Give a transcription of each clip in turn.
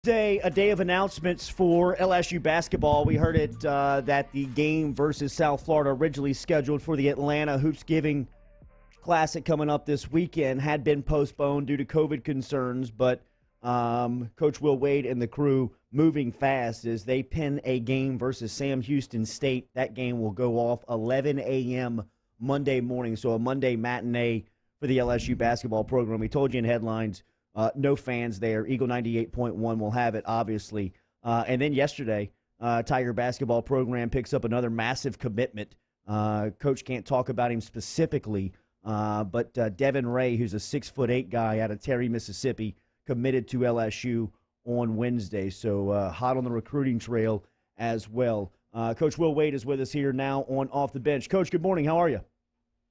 A day of announcements for LSU basketball. We heard it that the game versus South Florida, originally scheduled for the Atlanta Hoopsgiving Classic coming up this weekend, had been postponed due to COVID concerns. But Coach Will Wade and the crew moving fast as they pin a game versus Sam Houston State. That game will go off 11 a.m. Monday morning, so a Monday matinee for the LSU basketball program. We told you in headlines. No fans there. Eagle 98.1 will have it, obviously. And then yesterday, Tiger basketball program picks up another massive commitment. Coach can't talk about him specifically, but Devin Ray, who's a 6'8" guy out of Terry, Mississippi, committed to LSU on Wednesday. So hot on the recruiting trail as well. Coach Will Wade is with us here now on Off the Bench. Coach, good morning. How are you?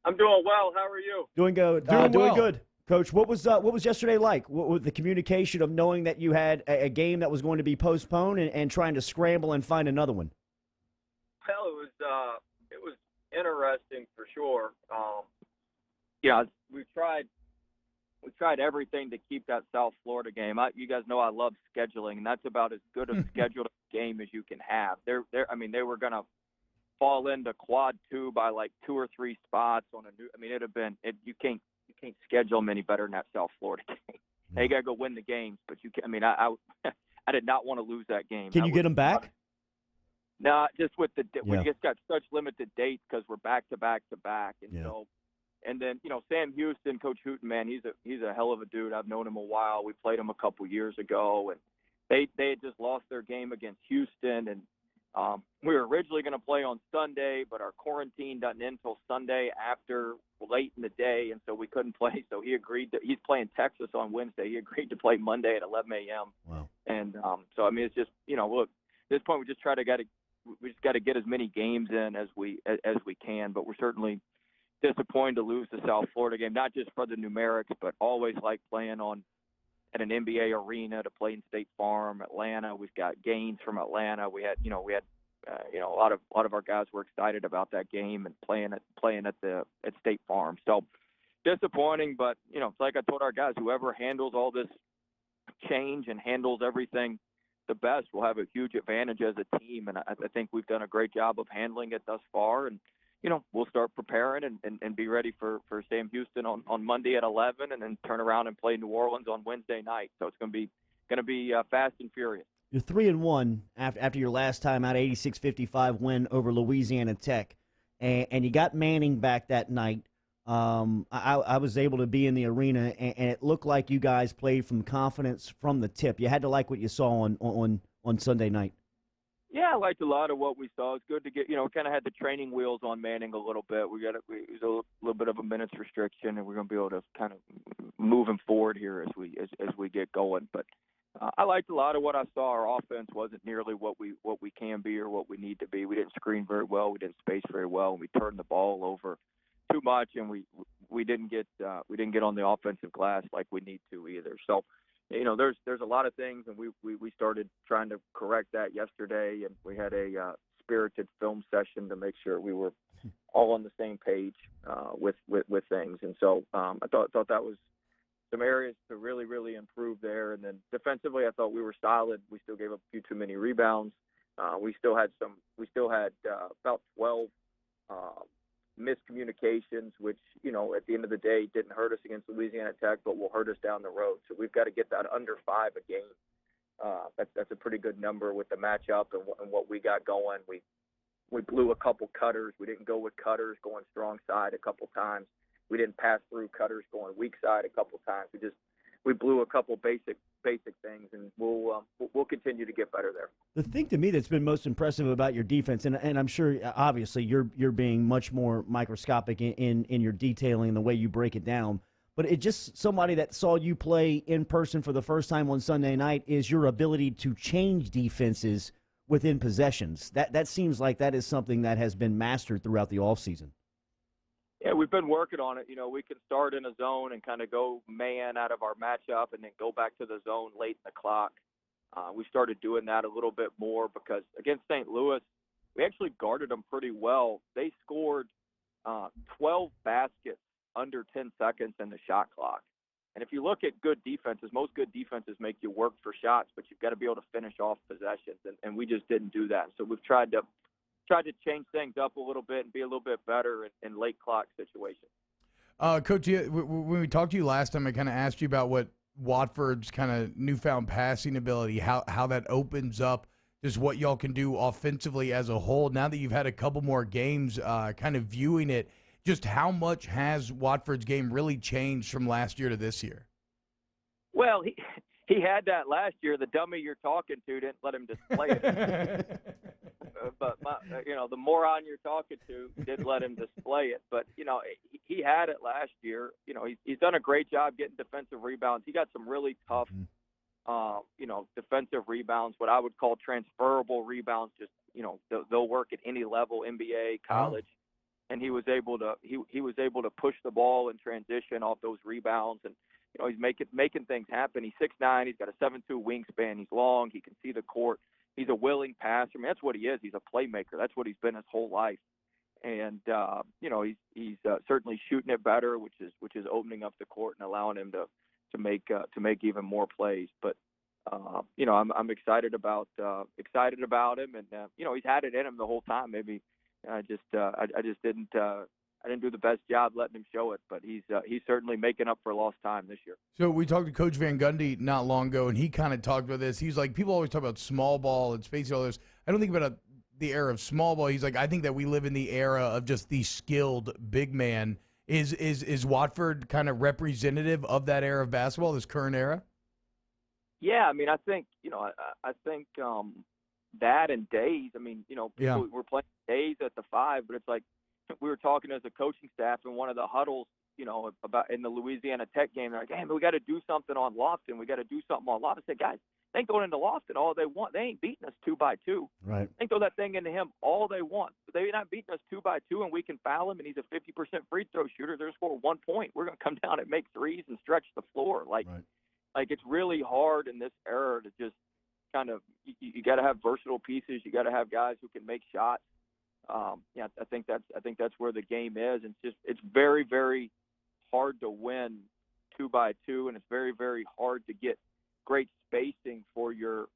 I'm doing well. How are you? Doing good. Doing good. Coach, what was yesterday like? What was the communication of knowing that you had a game that was going to be postponed and trying to scramble and find another one? Well, it was interesting for sure. We tried everything to keep that South Florida game. You guys know I love scheduling, and that's about as good a scheduled game as you can have. They were going to fall into quad 2 by like 2 or 3 spots on a new. I mean, you can't schedule them any better than that South Florida game. Now you got to go win the games, but you can. I mean, I did not want to lose that game. Can you get them back? No, just with we just got such limited dates because we're back to back to back, and so. And then Sam Houston, Coach Hooten, man, he's a hell of a dude. I've known him a while. We played him a couple years ago, and they had just lost their game against Houston, and we were originally going to play on Sunday, but our quarantine doesn't end until Sunday after late in the day, and so we couldn't play. So he agreed he's playing Texas on Wednesday. He agreed to play Monday at 11 a.m. Wow. And so I mean, it's just look, at this point we just got to get as many games in as we can. But we're certainly disappointed to lose the South Florida game, not just for the numerics, but always like playing at an NBA arena to play in State Farm, Atlanta. We've got gains from Atlanta. We had a lot of our guys were excited about that game and playing at State Farm. So disappointing, but it's like I told our guys, whoever handles all this change and handles everything the best will have a huge advantage as a team. And I think we've done a great job of handling it thus far. And we'll start preparing and be ready for Sam Houston on Monday at 11, and then turn around and play New Orleans on Wednesday night. So it's going to be fast and furious. You're 3-1 after your last time out, 86-55 win over Louisiana Tech, and you got Manning back that night. I was able to be in the arena, and it looked like you guys played from confidence from the tip. You had to like what you saw on Sunday night. Yeah, I liked a lot of what we saw. It's good to get, kind of had the training wheels on Manning a little bit. It was a little bit of a minutes restriction, and we're going to be able to kind of move him forward here as we get going. But I liked a lot of what I saw. Our offense wasn't nearly what we can be or what we need to be. We didn't screen very well. We didn't space very well. And we turned the ball over too much, and we didn't get on the offensive glass like we need to either. So. There's a lot of things, and we started trying to correct that yesterday, and we had a spirited film session to make sure we were all on the same page with things. And so I thought that was some areas to really, really improve there. And then defensively, I thought we were solid. We still gave up a few too many rebounds. We still had about 12 miscommunications, which, at the end of the day didn't hurt us against Louisiana Tech, but will hurt us down the road. So we've got to get that under 5 a game. That's a pretty good number with the matchup and what we got going. We blew a couple cutters. We didn't go with cutters going strong side a couple times. We didn't pass through cutters going weak side a couple times. We blew a couple basic things, and we'll continue to get better there. The thing to me that's been most impressive about your defense, and I'm sure obviously you're being much more microscopic in your detailing and the way you break it down, but it just somebody that saw you play in person for the first time on Sunday night is your ability to change defenses within possessions. That seems like that is something that has been mastered throughout the offseason. Yeah, we've been working on it. We can start in a zone and kind of go man out of our matchup and then go back to the zone late in the clock. We started doing that a little bit more because against St. Louis, we actually guarded them pretty well. They scored 12 baskets under 10 seconds in the shot clock. And if you look at good defenses, most good defenses make you work for shots, but you've got to be able to finish off possessions, and we just didn't do that. So we've tried to change things up a little bit and be a little bit better in late clock situations. Coach, when we talked to you last time, I kind of asked you about what Watford's kind of newfound passing ability, how that opens up just what y'all can do offensively as a whole. Now that you've had a couple more games kind of viewing it, just how much has Watford's game really changed from last year to this year? Well, he had that last year. The dummy you're talking to didn't let him display it. But the moron you're talking to did let him display it. But he had it last year. He's done a great job getting defensive rebounds. He got some really tough, defensive rebounds, what I would call transferable rebounds. Just they'll work at any level, NBA, college. Oh. And he was able to push the ball and transition off those rebounds, and he's making things happen. He's 6'9", he's got a 7'2" wingspan. He's long. He can see the court. He's a willing passer. I mean, that's what he is. He's a playmaker. That's what he's been his whole life. And he's certainly shooting it better, which is opening up the court and allowing him to make even more plays. But I'm excited about him, and he's had it in him the whole time. Maybe I didn't do the best job letting him show it, but he's certainly making up for lost time this year. So we talked to Coach Van Gundy not long ago, and he kind of talked about this. He's like, people always talk about small ball and space and all this. I don't think about the era of small ball. He's like, I think that we live in the era of just the skilled big man. Is Watford kind of representative of that era of basketball, this current era? Yeah, I mean, I think that and days. I mean, people were playing days at the 5, but it's like we were talking as a coaching staff in one of the huddles, about in the Louisiana Tech game. They're like, hey, we got to do something on Lofton. We got to do something on Lofton. I said, guys, they ain't going into Lofton all they want. They ain't beating us 2-2. Right. They can throw that thing into him all they want. But they're not beating us 2-2, and we can foul him, and he's a 50% free throw shooter. They're score 1 point. We're going to come down and make threes and stretch the floor. Like it's really hard in this era to just kind of you got to have versatile pieces. You got to have guys who can make shots. I think that's where the game is. It's very, very hard to win 2-2, and it's very, very hard to get great spacing for your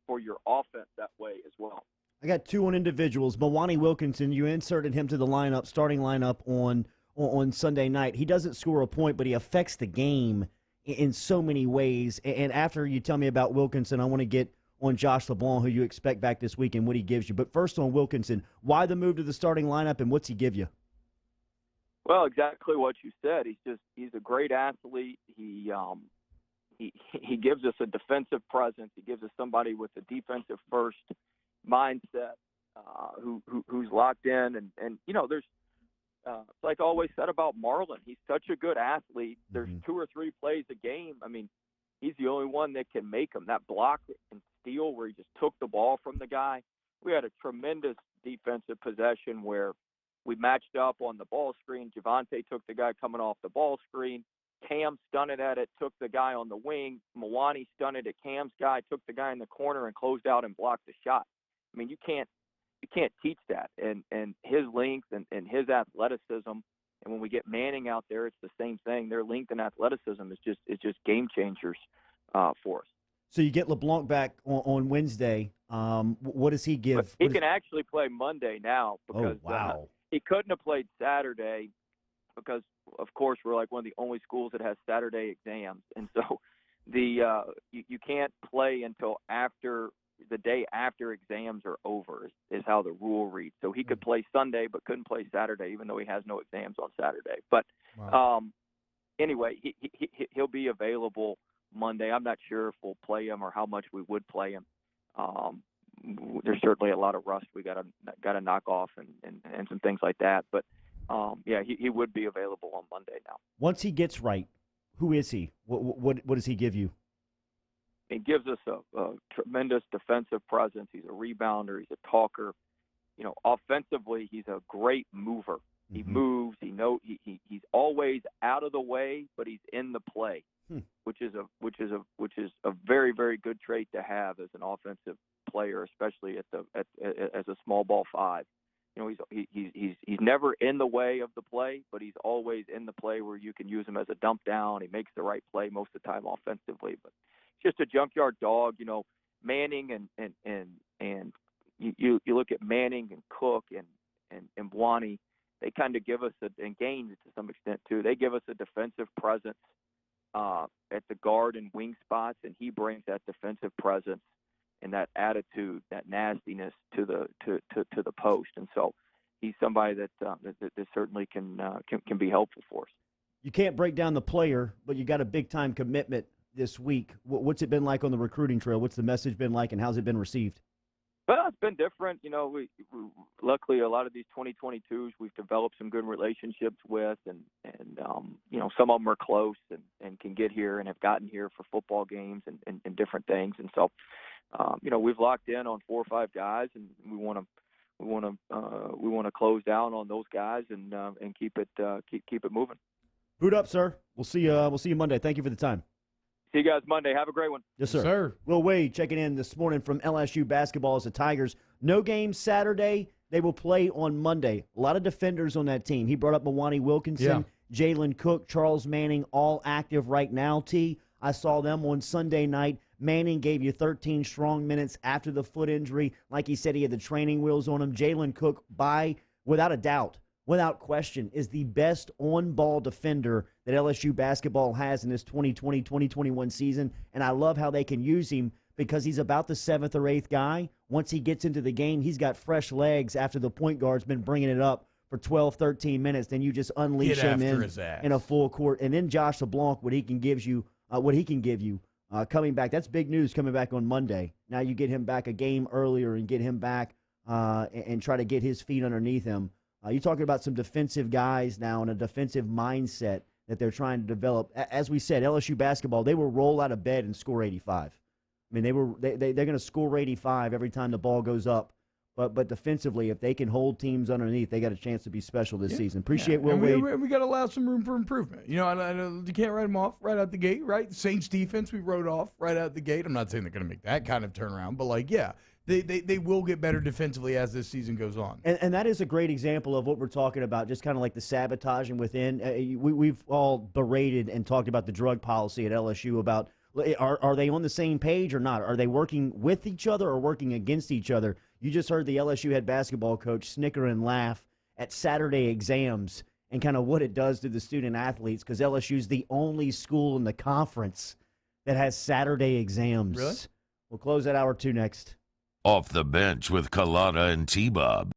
offense that way as well. I got 2 on individuals. Mawani Wilkinson, you inserted him to the starting lineup on Sunday night. He doesn't score a point, but he affects the game in so many ways. And after you tell me about Wilkinson, I want to get on Josh LeBlanc, who you expect back this week and what he gives you. But first on Wilkinson, why the move to the starting lineup, and what's he give you? Well, exactly what you said. He's a great athlete. He gives us a defensive presence. He gives us somebody with a defensive first mindset, who's locked in. And there's like I always said about Marlon, he's such a good athlete. There's 2 or 3 plays a game. I mean, he's the only one that can make them. That block and steal where he just took the ball from the guy. We had a tremendous defensive possession where we matched up on the ball screen. Javante took the guy coming off the ball screen. Cam stunted at it, took the guy on the wing. Mawani stunted at Cam's guy, took the guy in the corner and closed out and blocked the shot. I mean, you can't teach that. And his length and his athleticism. And when we get Manning out there, it's the same thing. Their length and athleticism is just game changers for us. So you get LeBlanc back on Wednesday. What does he give? But he can actually play Monday now because he couldn't have played Saturday because, of course, we're like one of the only schools that has Saturday exams. And so you can't play until after the day after exams are over is how the rule reads. So he could play Sunday but couldn't play Saturday, even though he has no exams on Saturday. But anyway, he'll be available Monday. I'm not sure if we'll play him or how much we would play him. There's certainly a lot of rust we got to knock off and some things like that. But he would be available on Monday now. Once he gets right, who is he? What does he give you? He gives us a tremendous defensive presence. He's a rebounder. He's a talker. Offensively, he's a great mover. He moves. He's always out of the way, but he's in the play, which is a very, very good trait to have as an offensive player, especially as a small ball 5. he's never in the way of the play, but he's always in the play where you can use him as a dump down. He makes the right play most of the time offensively, but just a junkyard dog. Manning and you look at Manning and Cook and Blani, they kind of give us and Gaines to some extent too. They give us a defensive presence at the guard and wing spots, and he brings that defensive presence and that attitude, that nastiness to the post. And so he's somebody that certainly can be helpful for us. You can't break down the player, but you got a big time commitment this week. What's it been like on the recruiting trail? What's the message been like, and how's it been received? Well, it's been different. We luckily a lot of these 2022s we've developed some good relationships with, and some of them are close and can get here and have gotten here for football games and different things. And so, we've locked in on 4 or 5 guys, and we want to close down on those guys and keep it moving. Boot up, sir. We'll see you Monday. Thank you for the time. See you guys Monday. Have a great one. Yes, sir. Yes, sir. Will Wade checking in this morning from LSU basketball as the Tigers. No game Saturday. They will play on Monday. A lot of defenders on that team. He brought up Mwani Wilkinson, Jalen Cook, Charles Manning, all active right now, T. I saw them on Sunday night. Manning gave you 13 strong minutes after the foot injury. Like he said, he had the training wheels on him. Jalen Cook, without a doubt, without question, is the best on-ball defender that LSU basketball has in this 2020-2021 season, and I love how they can use him because he's about the 7th or 8th guy. Once he gets into the game, he's got fresh legs after the point guard's been bringing it up for 12, 13 minutes. Then you just unleash him in a full court. And then Josh LeBlanc, what he can give you coming back. That's big news coming back on Monday. Now you get him back a game earlier and get him back and try to get his feet underneath him. You're talking about some defensive guys now and a defensive mindset that they're trying to develop. As we said, LSU basketball, they will roll out of bed and score 85. I mean, they're going to score 85 every time the ball goes up. But defensively, if they can hold teams underneath, they got a chance to be special this season. Appreciate Will Wade. We got to allow some room for improvement. I know you can't write them off right out the gate, right? The Saints defense we wrote off right out the gate. I'm not saying they're going to make that kind of turnaround, but They will get better defensively as this season goes on. And that is a great example of what we're talking about, just kind of like the sabotaging within. We've all berated and talked about the drug policy at LSU about are they on the same page or not? Are they working with each other or working against each other? You just heard the LSU head basketball coach snicker and laugh at Saturday exams and kind of what it does to the student athletes because LSU's the only school in the conference that has Saturday exams. Really? We'll close at hour 2 next. Off the bench with Kalana and T-Bob.